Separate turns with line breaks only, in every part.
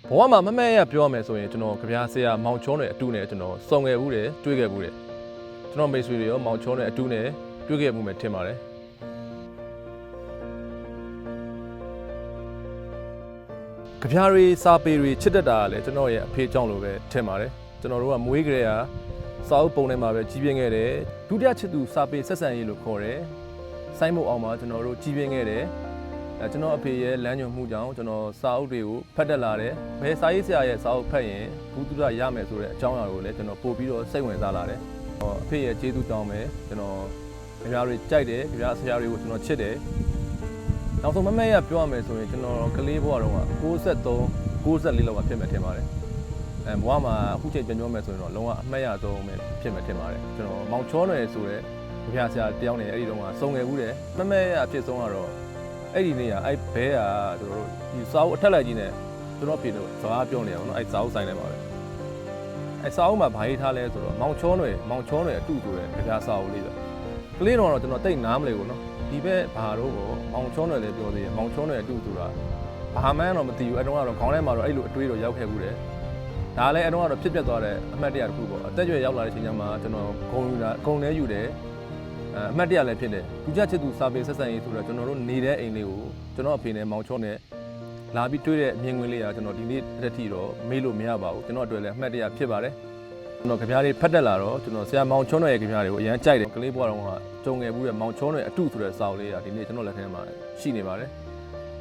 ဘဝမှာမမဲ့ရပြောမယ်ဆိုရင်ကျွန်တော်ကြပြားဆရာမောင်ချောနဲ့အတူနဲ့ကျွန်တော်စုံခဲ့ဘူးတယ်တွေ့ခဲ့ဘူးတယ်ကျွန်တော်မိတ်ဆွေတွေရောမောင်ချောနဲ့အတူနဲ့တွေ့ခဲ့မှုပဲထင်ပါတယ်ကြပြားတွေစာပေတွေချစ်တတ်တာကလည်းကျွန်တော်ရဲ့အဖေကြောင့်လိုပဲထင်ပါတယ်ကျွန်တော်တို့ကမွေးကြတဲ့ဟာစာအုပ်ပုံထဲမှာပဲကြီးပြင်းခဲ့တယ်ဒုတိယချစ်သူစာပေဆက်ဆံရေးလို့ခေါ်တယ်စိုင်းမို့အောင်မှာကျွန်တော်တို့ကြီးပြင်းခဲ့တယ်ကျွန်တော်အဖေရဲ့လမ်းညွှန်မှုကြောင့်ကျွန်တော်စာအုပ်တွေကိုဖတ်တက်လာတယ်ဘယ်စာရေးဆရာရဲ့စာအုပ်ဖတ်ရင်ဘူးတုဒရမယ်ဆိုတဲ့အကြောင်းအရာကိုလည်းကျွန်တော်ပို့ပြီးတော့စိတ်ဝင်စားလာတယ်အဖေရဲ့ကျေးဇူးကြောင့်ပဲကျွန်တော်ကြပြားတွေကြိုက်တယ်ကြပြားဆရာတွေကိုကျွန်တော်ချစ်တယ်နောက်ဆုံးမမဲ့ရပြောရမယ်ဆိုရင်ကျွန်တော်ကလေးဘဝတုန်းက63 64လောက်ကဖြစ်မယ်ထင်ပါတယ်ဘဝမှာအခုချိန်ပြန်ပြောမယ်ဆိုရင်တော့လုံးဝအမှတ်ရဆုံးပဲဖြစ်မယ်ထင်ပါတယ်ကျွန်တော်မောင်ချောနယ်ဆိုတဲ့ကြပြားဆရာတယောက်နေအဲ့ဒီတုန်းကစုံငယ်ဘူးတယ်မမဲ့ရအဖြစ်ဆုံးကတော့အဲ့ဒီနေ့ကအဲ့ဘဲကတို့ဒီစာအုပ်အထက်လိုက်ကြီးနဲ့ကျွန်တော်ပြေတော့စကားပြောနေအောင်နော်အဲ့စာအုပ်ဆိုင်ထဲမှာပဲအဲ့စာအုပ်မှာဘာရေးထားလဲဆိုတော့မောင်ချောနယ်အတူဆိုတဲ့ကြပြားစာအုပ်လေးပဲကလေးတော့ကျွန်တော်တိတ်နားမလဲဘူးနော်ဒီဘက်ဘာတော့မောင်ချောနယ်လည်းပြောသေးတယ်မောင်ချောနယ်အတူဆိုတာဘာမှန်းတော့မသိဘူးအဲ့တုန်းကတော့ခေါင်းထဲမှာတော့အဲ့လိုအတွေးတော့ရောက်ခဲ့ဘူးတယ်ဒါလည်းအဲ့တုန်းကတော့ဖြစ်ပျက်သွားတဲ့အမှတ်တရတစ်ခုပေါ့အသက်အရွယ်ရောက်လာတဲ့အချိန်မှာကျွန်တော်ဂုံလဲယူတယ်အမှတ်တရလည်းဖြစ်တယ်ဒုကြချစ်သူစာပေဆက်ဆံရေးဆိုတော့ကျွန်တော်တို့နေတဲ့အိမ်လေးကိုကျွန်တော်အဖေနဲ့မောင်ချောနဲ့လာပြီးတွေ့တဲ့အမြင်ကွင်းလေးကကျွန်တော်ဒီနေ့တစ်ထီတော့မေးလို့မရပါဘူးကျွန်တော်အတွက်လည်းအမှတ်တရဖြစ်ပါတယ်ကျွန်တော်ကြပြားလေးဖတ်တက်လာတော့ကျွန်တော်ဆရာမောင်ချောရဲ့ကြပြားတွေကိုအရင်ကြိုက်တယ်ကလေးဘွားတော်ကကြုံငယ်ဘူးတဲ့မောင်ချောရဲ့အတုဆိုတဲ့စာအုပ်လေးကဒီနေ့ကျွန်တော်လက်ထဲမှာရှိနေပါတယ်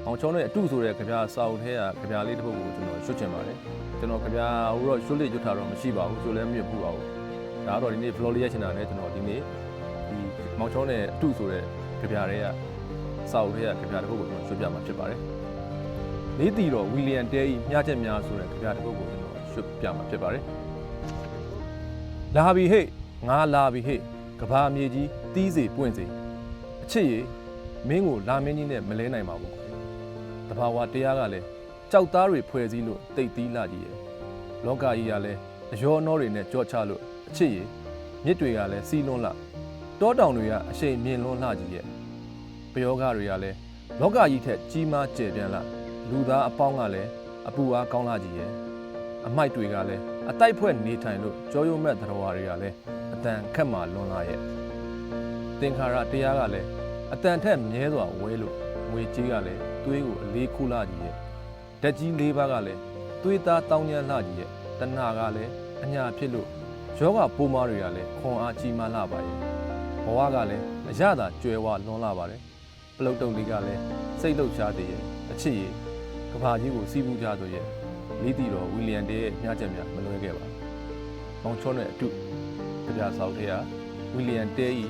မောင်ချောရဲ့အတုဆိုတဲ့ကြပြားစာအုပ်ထဲကကြပြားလေးတစ်ပုဒ်ကိုကျွန်တော်ရွတ်ချင်ပါတယ်ကျွန်တော်ကြပြားဟိုတော့ရွတ်လေရွတ်ထားတော့မရှိပါဘူးဆိုလည်းမရွတ်ဘူးပါဘူးဒါတော့ဒီနေ့ vlog လေးရချင်တာနဲ့ကျွန်တော်ဒီနေ့ဒီမောင်ချောနဲ့အတုဆိုတဲ့ကြပြားတွေကစာအုပ်ထဲကကြပြားတစ်ပုဒ်ကိုကျွန်တော်ရွတ်ပြမှာဖြစ်ပါတယ်လေးတီတော်ဝီလီယံတဲဤမျှချက်များဆိုတဲ့ကြပြားတစ်ပုဒ်ကိုကျွန်တော်ရွတ်ပြမှာဖြစ်ပါတယ်လာပြီဟဲ့ငါလာပြီဟဲ့ကဘာမြေကြီးတီးစေပွင့်စေအချစ်ရမင်းကိုလာမင်းကြီးနဲ့မလဲနိုင်ပါဘူးတဘာဝတရားကလည်းကြောက်သားတွေဖွဲ့စည်းလို့တိတ်သီးလာကြီးရဲ့လောကကြီးကလည်းအယောအနှောတွေနဲ့ကြော့ချလို့အချစ်ရမြစ်တွေကလည်းစီးလွန်းလာတောတောင်တွေကအရှိန်မြင့်လွန်းလာကြီးရဲ့ပယောဂတွေကလည်းလောကကြီးထက်ကြီးမားကျယ်ပြန့်လာလူသားအပေါင်းကလည်းအပူအားကောင်းလာကြီးရဲ့အမိုက်တွေကလည်းအတိုက်ဖွဲ့နေထိုင်လို့ကြောရုံမဲ့သတော်ဝါတွေကလည်းအတန်ခက်မှလွန်လာရဲ့သင်္ခါရတရားကလည်းအတန်ထက်မြဲစွာဝဲလို့ငွေကြီးကလည်းသွေးကိုအလေးခိုးလာကြီးရဲ့ဓာတ်ကြီး၄ပါးကလည်းသွေးသားတောင်းကျမ်းလာကြီးရဲ့တဏှာကလည်းအညာဖြစ်လို့ယောဂပိုးမားတွေကလည်းခွန်အားကြီးမားလာပါရဲ့ဘဝကလည်းအရသာကျွယ်ဝလွန်လာပါတယ်ပလုတ်တုံလေးကလည်းစိတ်လှုပ်ရှားတည်ရဲ့အချစ်ရည်ကဘာကြီးကိုစီးပူးကြဆိုရဲ့လေးတီတော်ဝီလီယံတဲရဲ့ညချက်များမလွဲခဲ့ပါမောင်ချောနဲ့အတူကြပြားဆောက်ထဲကဝီလီယံတဲဤ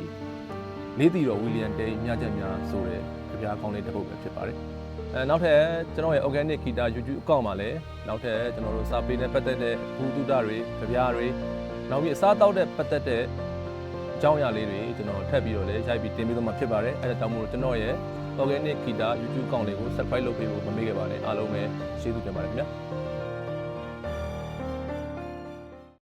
လေးတီတော်ဝီလီယံတဲညချက်များဆိုတဲ့ကြပြားကောင်းလေးတစ်ပုဒ်ပဲဖြစ်ပါတယ်နောက်ထပ်ကျွန်တော်ရဲ့ organic guitar YouTube အကောင့်မှာလည်းနောက်ထပ်ကျွန်တော်တို့စာပေနဲ့ပတ်သက်တဲ့ဘူးတုဒတွေကြပြားတွေနောက်ပြီးအစားတောက်တဲ့ပတ်သက်တဲ့အကြောင်းအရာလေးတွေကျွန်တော်ထပ်ပြီးတော့လည်းရိုက်ပြီးတင်ပေးသွားမှာဖြစ်ပါတယ်အဲဒါကြောင့်မို့ကျွန်တော်ရဲ့ organic guitar YouTube အကောင့်လေးကို subscribe လုပ်ပေးဖို့မမေ့ခဲ့ပါနဲ့အားလုံးပဲကျေးဇူးတင်ပါတယ်ခင်ဗျာ